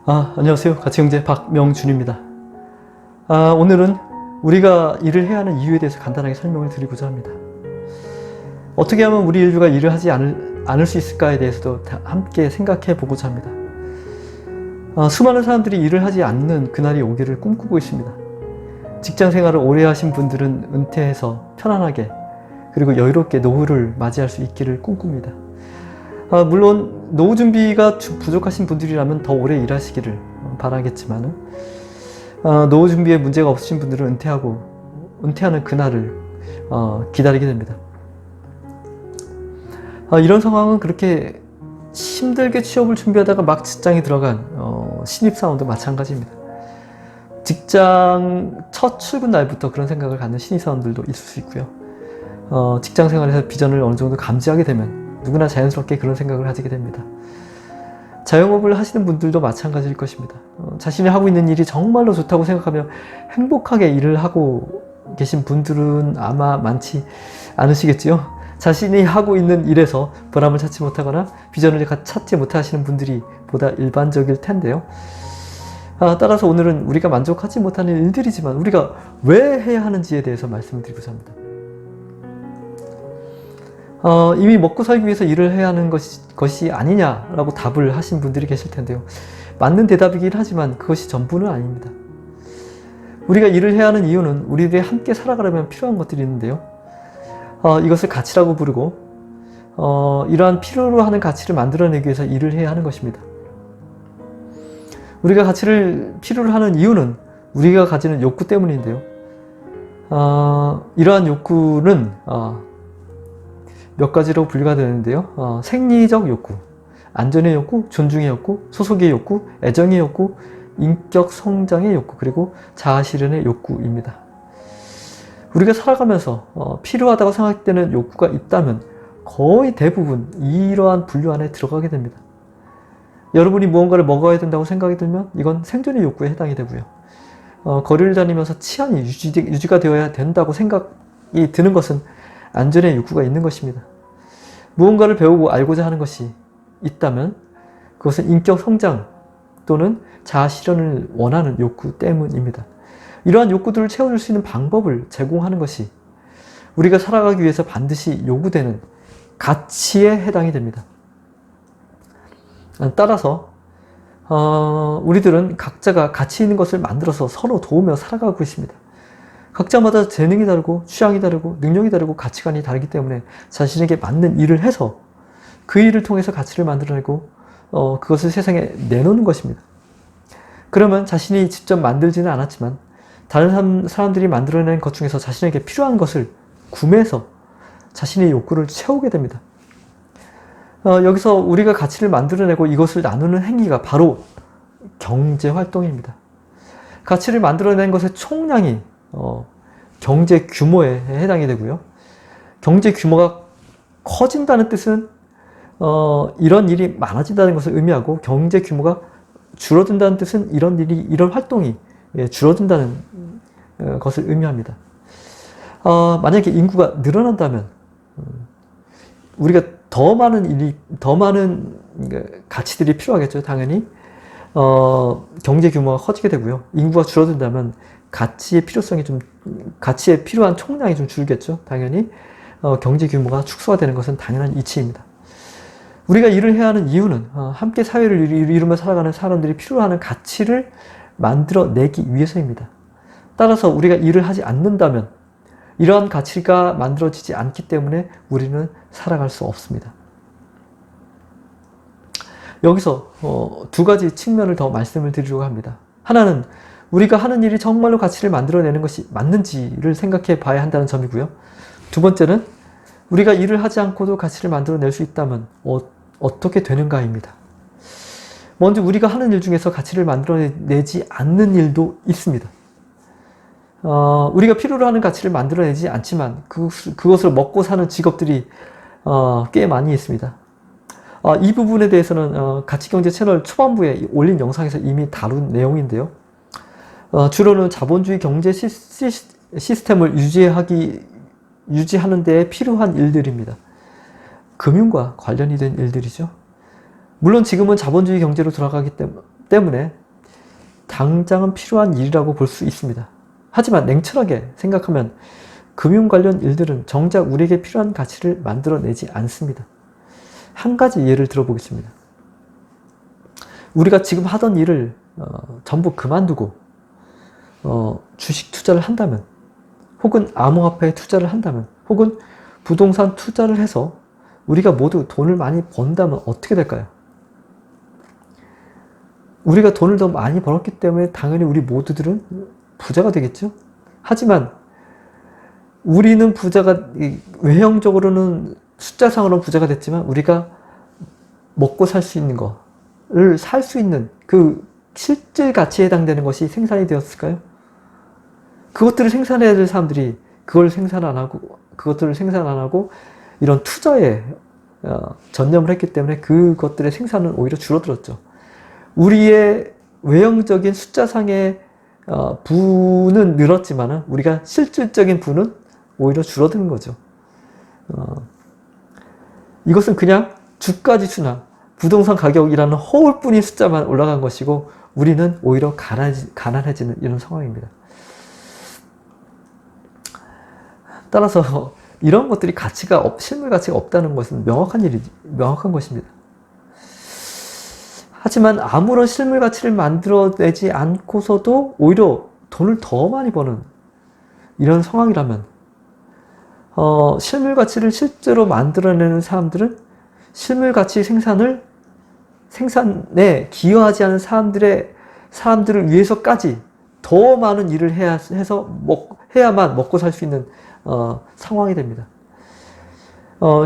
안녕하세요. 가치경제 박명준입니다. 오늘은 우리가 일을 해야 하는 이유에 대해서 간단하게 설명을 드리고자 합니다. 어떻게 하면 우리 인류가 일을 하지 않을 수 있을까에 대해서도 함께 생각해 보고자 합니다. 수많은 사람들이 일을 하지 않는 그날이 오기를 꿈꾸고 있습니다. 직장 생활을 오래 하신 분들은 은퇴해서 편안하게 그리고 여유롭게 노후를 맞이할 수 있기를 꿈꿉니다. 물론 노후 준비가 부족하신 분들이라면 더 오래 일하시기를 바라겠지만 노후 준비에 문제가 없으신 분들은 은퇴하는 그날을 기다리게 됩니다. 이런 상황은 그렇게 힘들게 취업을 준비하다가 막 직장에 들어간 신입사원도 마찬가지입니다. 직장 첫 출근 날부터 그런 생각을 갖는 신입사원들도 있을 수 있고요. 직장 생활에서 비전을 어느 정도 감지하게 되면 누구나 자연스럽게 그런 생각을 하게 됩니다. 자영업을 하시는 분들도 마찬가지일 것입니다. 자신이 하고 있는 일이 정말로 좋다고 생각하며 행복하게 일을 하고 계신 분들은 아마 많지 않으시겠지요. 자신이 하고 있는 일에서 보람을 찾지 못하거나 비전을 찾지 못하시는 분들이 보다 일반적일 텐데요. 따라서 오늘은 우리가 만족하지 못하는 일들이지만 우리가 왜 해야 하는지에 대해서 말씀을 드리고자 합니다. 이미 먹고 살기 위해서 일을 해야 하는 것이 아니냐라고 답을 하신 분들이 계실 텐데요. 맞는 대답이긴 하지만 그것이 전부는 아닙니다. 우리가 일을 해야 하는 이유는 우리들이 함께 살아가려면 필요한 것들이 있는데요. 이것을 가치라고 부르고 이러한 필요로 하는 가치를 만들어내기 위해서 일을 해야 하는 것입니다. 우리가 가치를 필요로 하는 이유는 우리가 가지는 욕구 때문인데요. 이러한 욕구는 몇 가지로 분류가 되는데요. 생리적 욕구, 안전의 욕구, 존중의 욕구, 소속의 욕구, 애정의 욕구, 인격 성장의 욕구, 그리고 자아 실현의 욕구입니다. 우리가 살아가면서 필요하다고 생각되는 욕구가 있다면 거의 대부분 이러한 분류 안에 들어가게 됩니다. 여러분이 무언가를 먹어야 된다고 생각이 들면 이건 생존의 욕구에 해당이 되고요. 거리를 다니면서 치안이 유지가 되어야 된다고 생각이 드는 것은 안전의 욕구가 있는 것입니다. 무언가를 배우고 알고자 하는 것이 있다면 그것은 인격 성장 또는 자아 실현을 원하는 욕구 때문입니다. 이러한 욕구들을 채워줄 수 있는 방법을 제공하는 것이 우리가 살아가기 위해서 반드시 요구되는 가치에 해당이 됩니다. 따라서 우리들은 각자가 가치 있는 것을 만들어서 서로 도우며 살아가고 있습니다. 각자마다 재능이 다르고 취향이 다르고 능력이 다르고 가치관이 다르기 때문에 자신에게 맞는 일을 해서 그 일을 통해서 가치를 만들어내고 그것을 세상에 내놓는 것입니다. 그러면 자신이 직접 만들지는 않았지만 다른 사람들이 만들어낸 것 중에서 자신에게 필요한 것을 구매해서 자신의 욕구를 채우게 됩니다. 여기서 우리가 가치를 만들어내고 이것을 나누는 행위가 바로 경제활동입니다. 가치를 만들어낸 것의 총량이 경제 규모에 해당이 되고요. 경제 규모가 커진다는 뜻은 이런 일이 많아진다는 것을 의미하고 경제 규모가 줄어든다는 뜻은 이런 활동이 줄어든다는 것을 의미합니다. 만약에 인구가 늘어난다면 우리가 더 많은 가치들이 필요하겠죠. 당연히 경제 규모가 커지게 되고요. 인구가 줄어든다면 가치에 필요한 총량이 좀 줄겠죠. 당연히 경제 규모가 축소가 되는 것은 당연한 이치입니다. 우리가 일을 해야 하는 이유는 함께 사회를 이루며 살아가는 사람들이 필요로 하는 가치를 만들어내기 위해서입니다. 따라서 우리가 일을 하지 않는다면 이러한 가치가 만들어지지 않기 때문에 우리는 살아갈 수 없습니다. 여기서 두 가지 측면을 더 말씀을 드리려고 합니다. 하나는 우리가 하는 일이 정말로 가치를 만들어내는 것이 맞는지를 생각해 봐야 한다는 점이고요. 두 번째는 우리가 일을 하지 않고도 가치를 만들어낼 수 있다면 어떻게 되는가입니다. 먼저 우리가 하는 일 중에서 가치를 만들어내지 않는 일도 있습니다. 우리가 필요로 하는 가치를 만들어내지 않지만 그것을 먹고 사는 직업들이 꽤 많이 있습니다. 이 부분에 대해서는 가치경제 채널 초반부에 올린 영상에서 이미 다룬 내용인데요. 주로는 자본주의 경제 시스템을 유지하는 데 필요한 일들입니다. 금융과 관련이 된 일들이죠. 물론 지금은 자본주의 경제로 돌아가기 때문에 당장은 필요한 일이라고 볼 수 있습니다. 하지만 냉철하게 생각하면 금융 관련 일들은 정작 우리에게 필요한 가치를 만들어내지 않습니다. 한 가지 예를 들어보겠습니다. 우리가 지금 하던 일을 전부 그만두고 주식 투자를 한다면, 혹은 암호화폐에 투자를 한다면, 혹은 부동산 투자를 해서 우리가 모두 돈을 많이 번다면 어떻게 될까요? 우리가 돈을 더 많이 벌었기 때문에 당연히 우리 모두들은 부자가 되겠죠? 하지만 우리는 부자가, 외형적으로는 숫자상으로는 부자가 됐지만 우리가 먹고 살 수 있는 거를 살 수 있는 그 실질 가치에 해당되는 것이 생산이 되었을까요? 그것들을 생산해야 될 사람들이 그것들을 생산 안 하고 이런 투자에 전념을 했기 때문에 그것들의 생산은 오히려 줄어들었죠. 우리의 외형적인 숫자상의 부는 늘었지만 우리가 실질적인 부는 오히려 줄어드는 거죠. 이것은 그냥 주가 지수나 부동산 가격이라는 허울뿐인 숫자만 올라간 것이고 우리는 오히려 가난해지는 이런 상황입니다. 따라서 이런 것들이 실물 가치가 없다는 것은 명확한 것입니다. 하지만 아무런 실물 가치를 만들어내지 않고서도 오히려 돈을 더 많이 버는 이런 상황이라면, 실물 가치를 실제로 만들어내는 사람들은 실물 가치 생산에 기여하지 않은 사람들을 위해서까지 더 많은 일을 해야만 먹고 살 수 있는 상황이 됩니다.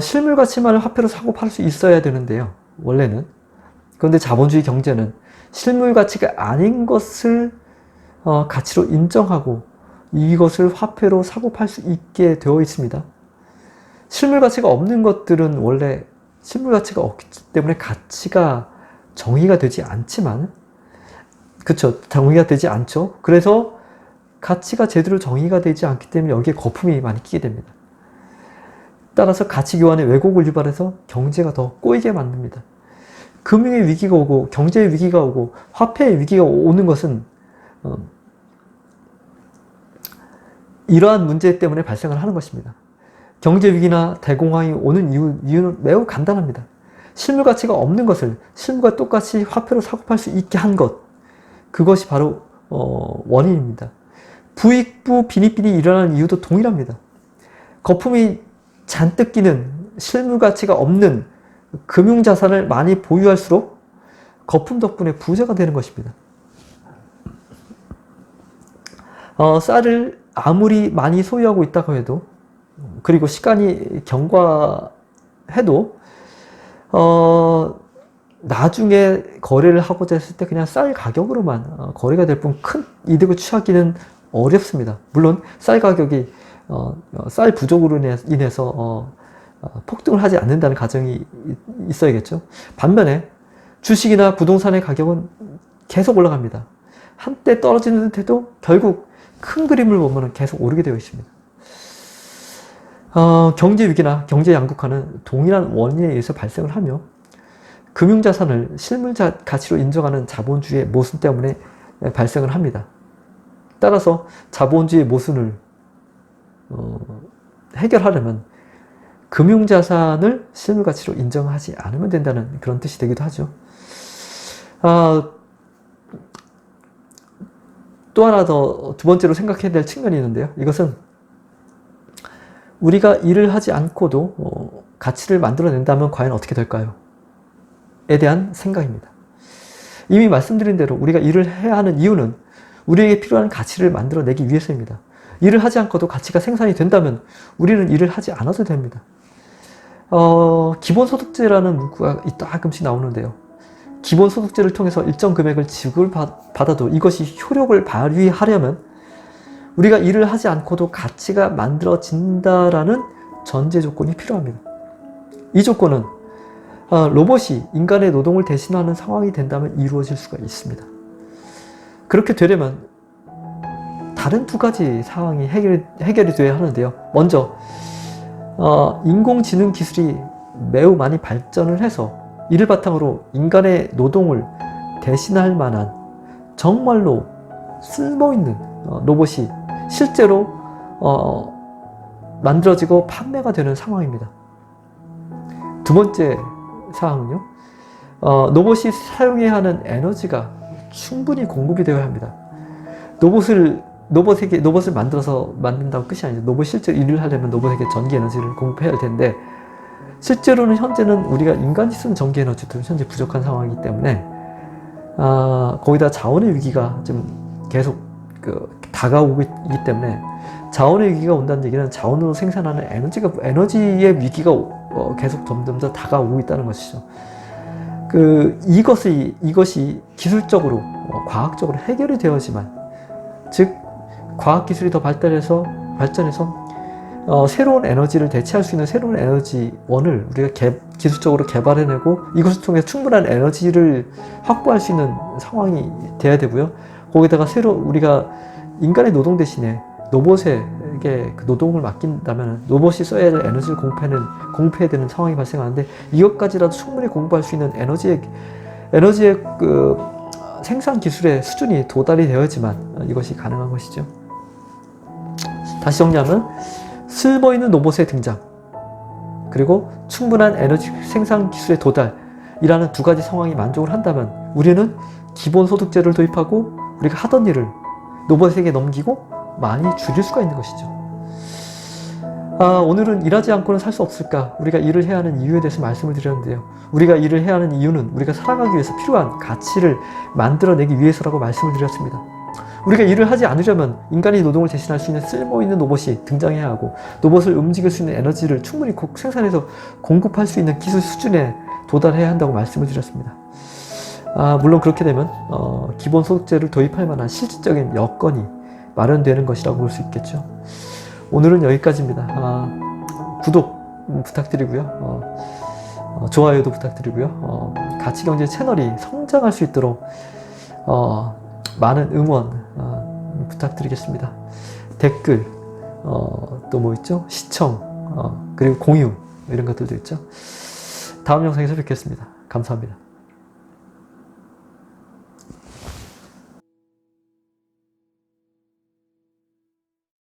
실물 가치만을 화폐로 사고 팔 수 있어야 되는데요, 원래는. 그런데 자본주의 경제는 실물 가치가 아닌 것을 가치로 인정하고 이것을 화폐로 사고 팔 수 있게 되어 있습니다. 실물 가치가 없는 것들은 원래 실물 가치가 없기 때문에 가치가 정의가 되지 않지만, 그쵸, 정의가 되지 않죠. 그래서 가치가 제대로 정의가 되지 않기 때문에 여기에 거품이 많이 끼게 됩니다. 따라서 가치 교환의 왜곡을 유발해서 경제가 더 꼬이게 만듭니다. 금융의 위기가 오고 경제의 위기가 오고 화폐의 위기가 오는 것은 이러한 문제 때문에 발생을 하는 것입니다. 경제 위기나 대공황이 오는 이유는 매우 간단합니다. 실물 가치가 없는 것을 실물과 똑같이 화폐로 사고 팔 수 있게 한 것, 그것이 바로 원인입니다. 부익부 빈익빈이 일어나는 이유도 동일합니다. 거품이 잔뜩 끼는 실물 가치가 없는 금융자산을 많이 보유할수록 거품 덕분에 부자가 되는 것입니다. 쌀을 아무리 많이 소유하고 있다고 해도, 그리고 시간이 경과해도 나중에 거래를 하고자 했을 때 그냥 쌀 가격으로만 거래가 될 뿐 큰 이득을 취하기는 어렵습니다. 물론 쌀 가격이 쌀 부족으로 인해서 폭등을 하지 않는다는 가정이 있어야겠죠. 반면에 주식이나 부동산의 가격은 계속 올라갑니다. 한때 떨어지는 듯해도 결국 큰 그림을 보면 계속 오르게 되어 있습니다. 경제 위기나 경제 양극화는 동일한 원인에 의해서 발생을 하며 금융자산을 실물 가치로 인정하는 자본주의의 모순 때문에 발생을 합니다. 따라서 자본주의의 모순을 해결하려면 금융자산을 실물 가치로 인정하지 않으면 된다는 그런 뜻이 되기도 하죠. 또 하나 두 번째로 생각해야 될 측면이 있는데요. 이것은 우리가 일을 하지 않고도 가치를 만들어낸다면 과연 어떻게 될까요? 에 대한 생각입니다. 이미 말씀드린 대로 우리가 일을 해야 하는 이유는 우리에게 필요한 가치를 만들어내기 위해서입니다. 일을 하지 않고도 가치가 생산이 된다면 우리는 일을 하지 않아도 됩니다. 기본소득제라는 문구가 가끔씩 나오는데요. 기본소득제를 통해서 일정 금액을 지급을 받아도 이것이 효력을 발휘하려면 우리가 일을 하지 않고도 가치가 만들어진다라는 전제 조건이 필요합니다. 이 조건은 로봇이 인간의 노동을 대신하는 상황이 된다면 이루어질 수가 있습니다. 그렇게 되려면 다른 두 가지 상황이 해결이 되어야 하는데요. 먼저 인공지능 기술이 매우 많이 발전을 해서 이를 바탕으로 인간의 노동을 대신할 만한 정말로 쓸모있는 로봇이 실제로 만들어지고 판매가 되는 상황입니다. 두 번째 사항은요. 로봇이 사용해야 하는 에너지가 충분히 공급이 되어야 합니다. 로봇을 만들어서 만든다고 끝이 아니죠. 로봇이 실제로 일을 하려면 로봇에게 전기 에너지를 공급해야 할 텐데 실제로는 현재는 우리가 인간이 쓰는 전기 에너지도 현재 부족한 상황이기 때문에 거기다 자원의 위기가 좀 계속 다가오고 있기 때문에 자원의 위기가 온다는 얘기는 자원으로 생산하는 에너지의 위기가 계속 점점 더 다가오고 있다는 것이죠. 이것이 기술적으로 과학적으로 해결이 되어야지만, 즉 과학기술이 더 발전해서 새로운 에너지를 대체할 수 있는 새로운 에너지원을 우리가 기술적으로 개발해내고 이것을 통해 충분한 에너지를 확보할 수 있는 상황이 돼야 되고요. 거기다가 우리가 인간의 노동 대신에 로봇에게 그 노동을 맡긴다면 로봇이 써야 할 에너지를 공급해야 되는 상황이 발생하는데 이것까지라도 충분히 공급할 수 있는 에너지의 생산 기술의 수준이 도달이 되어야지만 이것이 가능한 것이죠. 다시 정리하면 쓸모있는 로봇의 등장, 그리고 충분한 에너지 생산 기술의 도달이라는 두 가지 상황이 만족을 한다면 우리는 기본소득제를 도입하고 우리가 하던 일을 로봇에게 넘기고 많이 줄일 수가 있는 것이죠. 오늘은 일하지 않고는 살 수 없을까? 우리가 일을 해야 하는 이유에 대해서 말씀을 드렸는데요. 우리가 일을 해야 하는 이유는 우리가 살아가기 위해서 필요한 가치를 만들어내기 위해서라고 말씀을 드렸습니다. 우리가 일을 하지 않으려면 인간의 노동을 대신할 수 있는 쓸모있는 로봇이 등장해야 하고 로봇을 움직일 수 있는 에너지를 충분히 생산해서 공급할 수 있는 기술 수준에 도달해야 한다고 말씀을 드렸습니다. 물론 그렇게 되면 기본소득제를 도입할 만한 실질적인 여건이 마련되는 것이라고 볼 수 있겠죠. 오늘은 여기까지입니다. 구독 부탁드리고요. 좋아요도 부탁드리고요. 가치경제 채널이 성장할 수 있도록 많은 응원 부탁드리겠습니다. 댓글, 또 뭐 있죠? 시청, 그리고 공유 이런 것들도 있죠. 다음 영상에서 뵙겠습니다. 감사합니다.